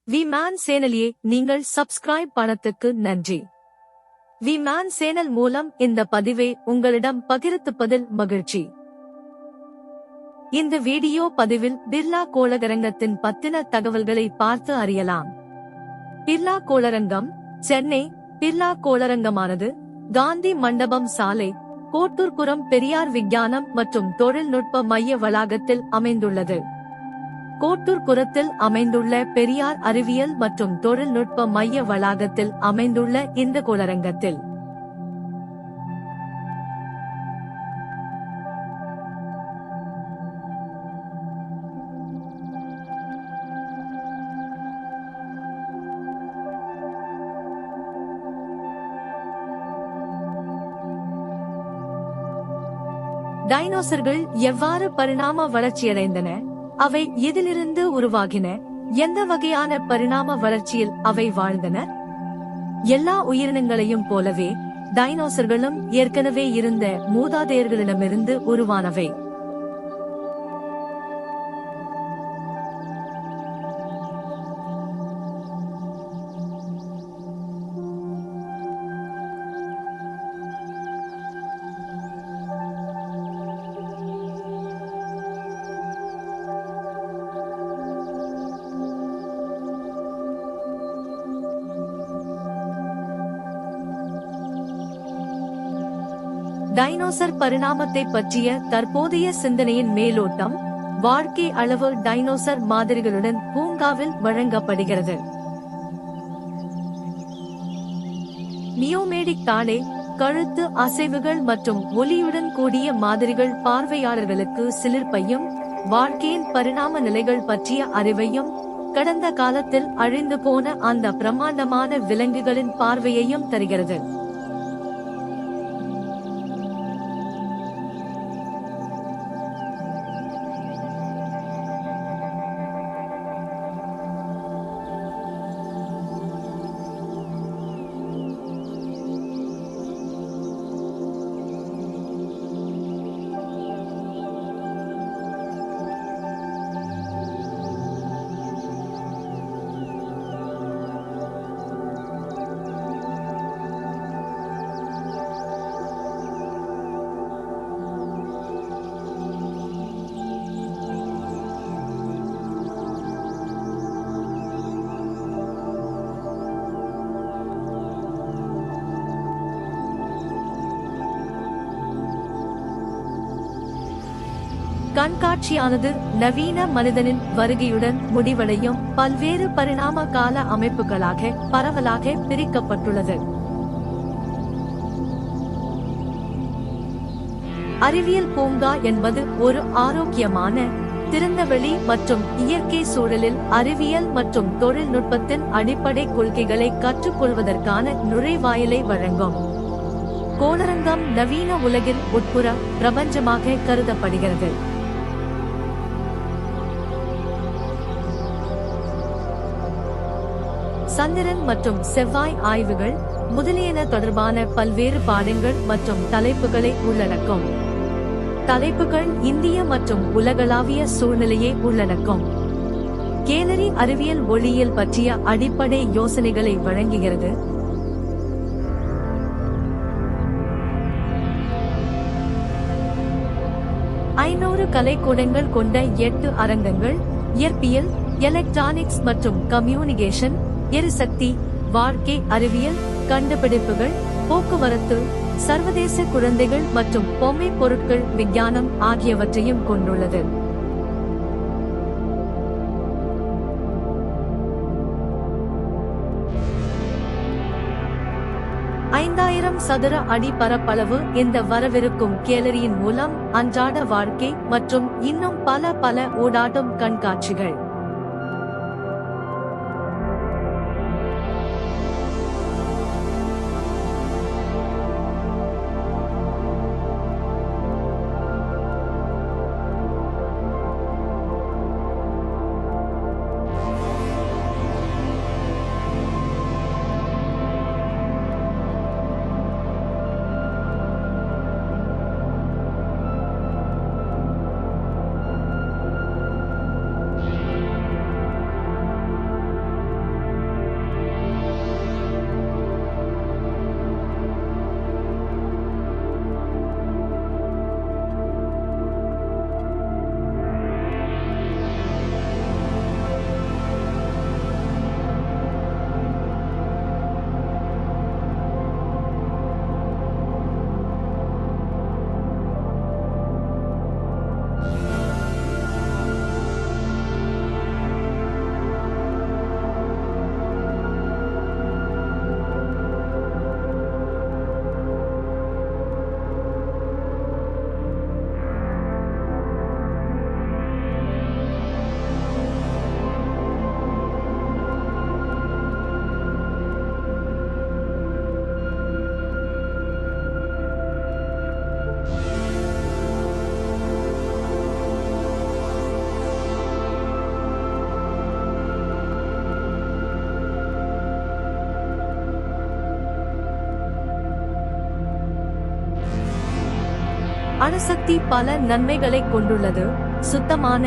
We man சேனலியை நீங்கள் subscribe பண்ணதுக்கு நன்றி. வி மேன் சேனல் மூலம் இந்த பதிவை உங்களிடம் பகிர்ந்துப்பதில் மகிழ்ச்சி. இந்த வீடியோ பதிவில் பிர்லா கோளரங்கத்தின் பத்தின தகவல்களை பார்த்து அறியலாம். பிர்லா கோளரங்கம் சென்னை பிர்லா கோளரங்கமானது காந்தி மண்டபம் சாலை, கோட்டூர்புரம் பெரியார் விஞ்ஞானம் மற்றும் தொழில்நுட்ப மைய வளாகத்தில் அமைந்துள்ளது. கோட்டூர்புரத்தில் அமைந்துள்ள பெரியார் அறிவியல் மற்றும் தொழில்நுட்ப மைய வளாகத்தில் அமைந்துள்ள இந்த கோளரங்கத்தில் டைனோசர்கள் எவ்வாறு பரிணாம வளர்ச்சியடைந்தன, அவை எதிலிருந்து உருவாகின, எந்த வகையான பரிணாம வளர்ச்சியில் அவை வாழ்ந்தன? எல்லா உயிரினங்களையும் போலவே டைனோசர்களும் ஏற்கனவே இருந்த மூதாதையர்களிடமிருந்து உருவானவை. டைனோசர் பரிணாமத்தை பற்றிய தற்போதைய சிந்தனையின் மேலோட்டம் வாழ்க்கை அளவு டைனோசர் மாதிரிகளுடன் பூங்காவில் வழங்கப்படுகிறது. நியோமேடிக் தாடை, கழுத்து அசைவுகள் மற்றும் ஒலியுடன் கூடிய மாதிரிகள் பார்வையாளர்களுக்கு சிலிர்ப்பையும் வாழ்க்கையின் பரிணாம நிலைகள் பற்றிய அறிவையும் கடந்த காலத்தில் அழிந்து போன அந்த பிரம்மாண்டமான விலங்குகளின் பார்வையையும் தருகிறது. கண்காட்சியானது நவீன மனிதனின் வருகையுடன் முடிவடையும் பல்வேறு பரிணாம கால அமைப்புகளாக பரவலாக பிரிக்கப்பட்டுள்ளது. அறிவியல் பூங்கா என்பது ஒரு ஆரோக்கியமான, திறந்தவெளி மற்றும் இயற்கை சூழலில் அறிவியல் மற்றும் தொழில்நுட்பத்தின் அடிப்படை கொள்கைகளை கற்றுக்கொள்வதற்கான நுழைவாயிலை வழங்கும். கோளரங்கம் நவீன உலகில் உட்புற பிரபஞ்சமாக கருதப்படுகிறது. சந்திரன் மற்றும் செவ்வாய் ஆய்வுகள் முதலியன தொடர்பான பல்வேறு பாடங்கள் மற்றும் தலைப்புகளை உள்ளடக்கும். தலைப்புகள் இந்திய மற்றும் உலகளாவிய சூழ்நிலையை உள்ளடக்கும். கேலரி அறிவியல் ஒளியியல் பற்றிய அடிப்படை யோசனைகளை வழங்குகிறது. ஐநூறு கலைக்கூடங்கள் கொண்ட 8 அரங்கங்கள் இயற்பியல், எலக்ட்ரானிக்ஸ் மற்றும் கம்யூனிகேஷன், எரிசக்தி, வாழ்க்கை அறிவியல், கண்டுபிடிப்புகள், போக்குவரத்து, சர்வதேச குழந்தைகள் மற்றும் பொம்மை பொருட்கள் விஞ்ஞானம் ஆகியவற்றையும் கொண்டுள்ளது. ஐந்தாயிரம் சதுர அடி பரப்பளவு இந்த வரவிருக்கும் கேலரியின் மூலம் அன்றாட வாழ்க்கை மற்றும் இன்னும் பல ஊடாடும் கண்காட்சிகள். அணுசக்தி பல நன்மைகளை கொண்டுள்ளது. சுத்தமான,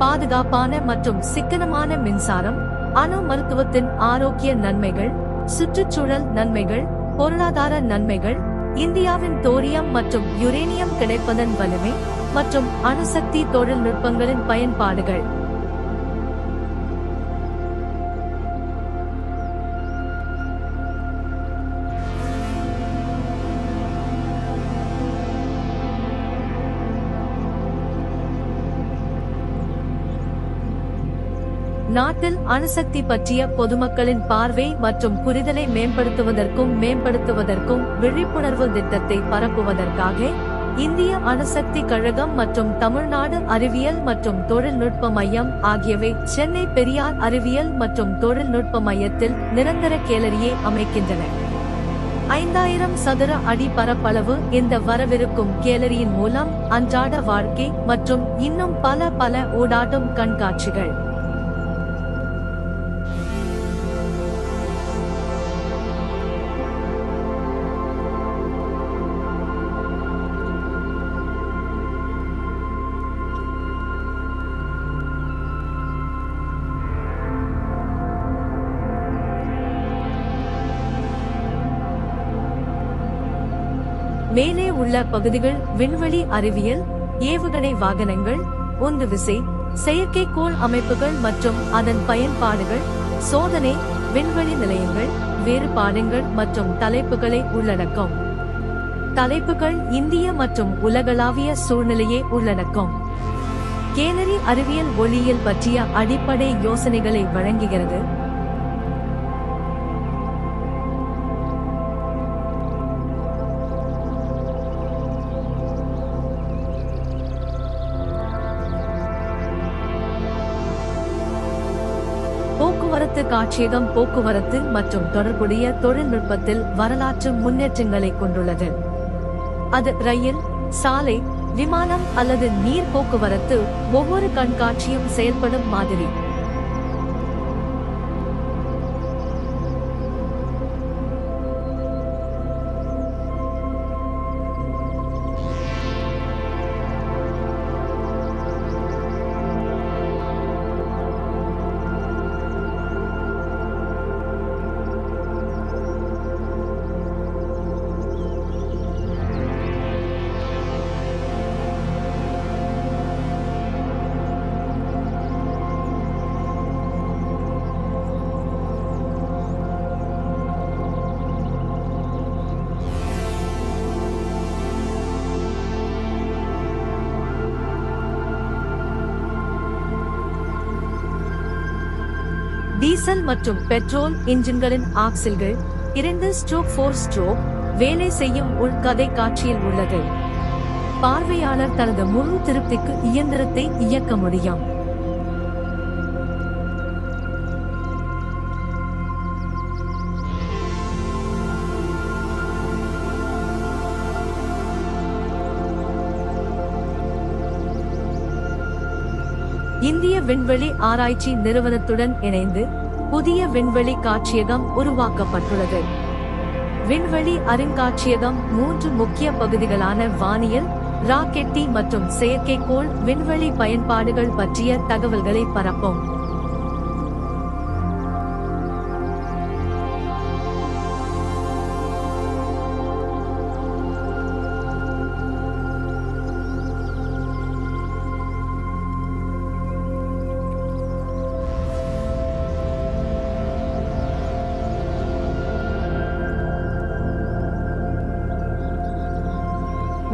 பாதுகாப்பான மற்றும் சிக்கனமான மின்சாரம், அணு மருத்துவத்தின் ஆரோக்கிய நன்மைகள், சுற்றுச்சூழல் நன்மைகள், பொருளாதார நன்மைகள், இந்தியாவின் தோரியம் மற்றும் யுரேனியம் கிடைப்பதன் வலிமை மற்றும் அணுசக்தி தொழில்நுட்பங்களின் பயன்பாடுகள். நாட்டில் அணுசக்தி பற்றிய பொதுமக்களின் பார்வை மற்றும் புரிதலை மேம்படுத்துவதற்கும் விழிப்புணர்வு திட்டத்தை பரப்புவதற்காக இந்திய அணுசக்தி கழகம் மற்றும் தமிழ்நாடு அறிவியல் மற்றும் தொழில்நுட்ப மையம் ஆகியவை சென்னை பெரியார் அறிவியல் மற்றும் தொழில்நுட்ப மையத்தில் நிரந்தர கேலரியை அமைக்கின்றன. 5000 சதுர அடி பரப்பளவு இந்த வரவிருக்கும் கேலரியின் மூலம் அன்றாட வாழ்க்கை மற்றும் இன்னும் பல ஊடாடும் கண்காட்சிகள். மேலே உள்ள பகுதிகள் விண்வெளி அறிவியல், ஏவுகணை வாகனங்கள், உந்துவிசை, செயற்கைக்கோள் அமைப்புகள் மற்றும் அதன் பயன்பாடுகள், சோதனை, விண்வெளி நிலையங்கள், வேறுபாடுகள் மற்றும் தலைப்புகளை உள்ளடக்கும். தலைப்புகள் இந்திய மற்றும் உலகளாவிய சூழ்நிலையை உள்ளடக்கும். கேலரி அறிவியல் ஒளியியல் பற்றிய அடிப்படை யோசனைகளை வழங்குகிறது. போக்குவரத்து காட்சியகம் போக்குவரத்து மற்றும் தொடர்புடைய தொழில்நுட்பத்தில் வரலாற்று முன்னேற்றங்களை கொண்டுள்ளது. அது ரயில், சாலை, விமானம் அல்லது நீர் போக்குவரத்து, ஒவ்வொரு கண்காட்சியும் செயல்படும் மாதிரி. டீசல் மற்றும் பெட்ரோல் இன்ஜின்களின் ஆக்சில்கள் 2/4 ஸ்ட்ரோக் வேலை செய்யும் உள்கதை காட்சியில் உள்ளது. பார்வையாளர் தனது முழு திருப்திக்கு இயந்திரத்தை இயக்க முடியும். இந்திய விண்வெளி ஆராய்ச்சி நிறுவனத்துடன் இணைந்து புதிய விண்வெளி காட்சியகம் உருவாக்கப்பட்டுள்ளது. விண்வெளி அருங்காட்சியகம் 3 முக்கிய பகுதிகளான வானியல், ராக்கெட்டி மற்றும் செயற்கைக்கோள் விண்வெளி பயன்பாடுகள் பற்றிய தகவல்களை பரப்பும்.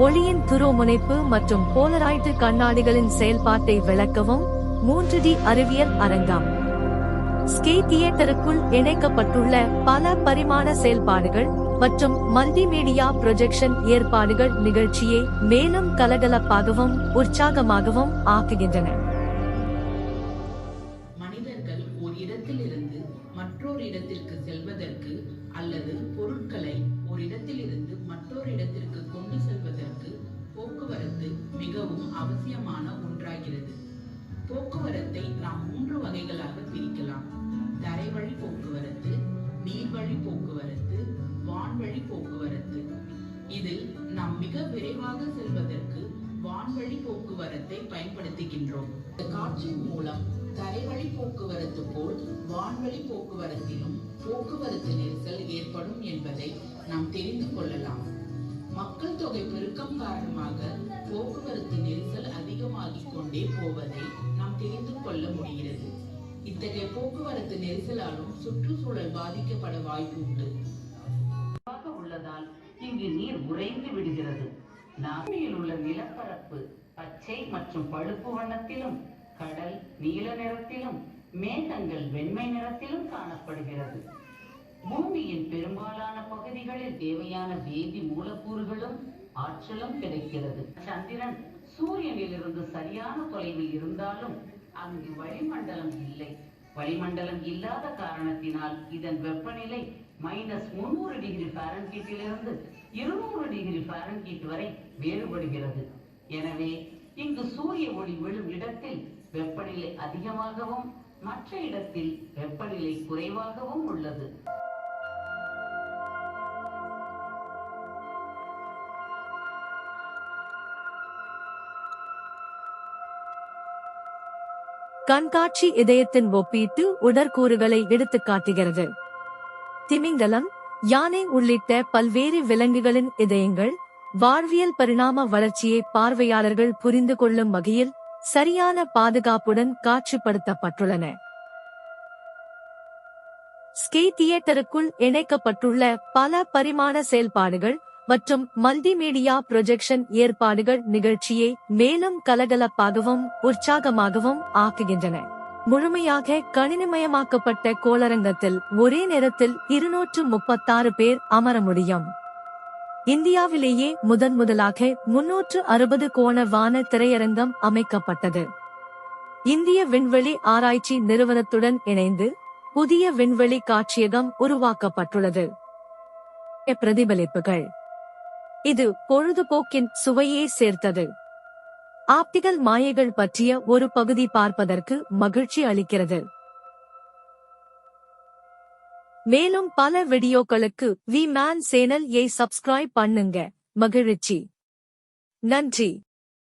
ஒளியின் துருவமுனைப்பு மற்றும் போலராய்டு கண்ணாடிகளின் செயல்பாட்டை விளக்கவும் 3D அறிவியல் அரங்கம். ஸ்கை தியேட்டருக்குள் இணைக்கப்பட்டுள்ள பல பரிமாண செயல்பாடுகள் மற்றும் மல்டிமீடியா ப்ரொஜெக்ஷன் ஏற்பாடுகள் நிகழ்ச்சியை மேலும் கலகலப்பாகவும் உற்சாகமாகவும் ஆக்குகின்றன. மனிதர்கள் ஒரு இடத்திலிருந்து மற்றொரு இடத்திற்கு செல்வதற்கு அல்லது பொருட்களை ஒரு இடத்திலிருந்து மற்றொரு இடத்திற்கு கொண்டு செல்வதற்கு போக்குவரத்து மிகவும் அவசியமான ஒன்றாகிறது. போக்குவரத்தை நாம் 3 வகைகளாக பிரிக்கலாம். தரைவழி போக்குவரத்து, நீர்வழி போக்குவரத்து, வான்வழி போக்குவரத்து. இதில் நாம் மிக விரைவாக செல்வதற்கு வான்வழி போக்குவரத்தை பயன்படுத்துகின்றோம். இந்த காற்றின் மூலம் தரைவழி போக்குவரத்து போல் வான்வழி போக்குவரத்திலும் போக்குவரத்து நெரிசல் ஏற்படும் என்பதை நாம் தெரிந்து கொள்ளலாம். மக்கள் தொகை பெருக்கம் காரணமாக போக்குவரத்து நெரிசல் அதிகமாகிக் கொண்டே போவதை நாம் தெரிந்து கொள்ள முடிகிறது. இத்தகைய போக்குவரத்து நெரிசலாலும் சுற்றுச்சூழல் பாதிக்கப்பட வாய்ப்பு உண்டு. உள்ளதால் இங்கு நீர் உறைந்து விடுகிறது. நாகையில் உள்ள நிலப்பரப்பு பச்சை மற்றும் பழுப்பு வண்ணத்திலும், கடல் நீல நிறத்திலும், மேகங்கள் வெண்மை நிறத்திலும் காணப்படுகிறது. பூமியின் பெரும்பாலான பகுதிகளில் தேவையான வேதி மூலக்கூறுகளும் ஆற்றலும் கிடைக்கிறது. சந்திரன் சூரியனிலிருந்து சரியான தொலைவில் இருந்தாலும் அங்கு வளிமண்டலம் இல்லை. வளிமண்டலம் இல்லாத காரணத்தினால் இதன் வெப்பநிலை -300 டிகிரி ஃபாரன்ஹீட்டிலிருந்து 200 டிகிரி ஃபாரன்ஹீட் வரை வேறுபடுகிறது. எனவே இங்கு சூரிய ஒளி விழும் இடத்தில் வெப்பநிலை அதிகமாகவும் மற்ற இடத்தில் வெப்பநிலை குறைவாகவும் உள்ளது. கண்காட்சி இதயத்தின் ஒப்பீட்டு உடற்கூறுகளை எடுத்துக் காட்டுகிறது. திமிங்கலம், யானை உள்ளிட்ட பல்வேறு விலங்குகளின் இதயங்கள் வாழ்வியல் பரிணாம வளர்ச்சியை பார்வையாளர்கள் புரிந்து கொள்ளும் வகையில் சரியான பாதுகாப்புடன் காட்சிப்படுத்தப்பட்டுள்ளன. ஸ்கை தியேட்டருக்குள் இணைக்கப்பட்டுள்ள பல பரிமாண செயல்பாடுகள் மற்றும் மல்டிமீடியா ப்ரொஜெக்ஷன் ஏற்பாடுகள் நிகழ்ச்சியை மேலும் கலகலப்பாகவும் உற்சாகமாகவும் ஆக்குகின்றன. முழுமையாக கணினிமயமாக்கப்பட்ட கோளரங்கத்தில் ஒரே நேரத்தில் 236 பேர் அமர முடியும். இந்தியாவிலேயே முதலாக 360 கோண வான திரையரங்கம் அமைக்கப்பட்டது. இந்திய விண்வெளி ஆராய்ச்சி நிறுவனத்துடன் இணைந்து புதிய விண்வெளி காட்சியகம் உருவாக்கப்பட்டுள்ளது. பிரதிபலிப்புகள் இது பொழுதுபோக்கின் சுவையே சேர்த்தது. ஆப்டிகல் மாயைகள் பற்றிய ஒரு பகுதி பார்ப்பதற்கு மகிழ்ச்சி அளிக்கிறது. மேலும் பல வீடியோக்களுக்கு வி மேன் சேனல் ஐ சப்ஸ்கிரைப் பண்ணுங்க. மகிழ்ச்சி. நன்றி.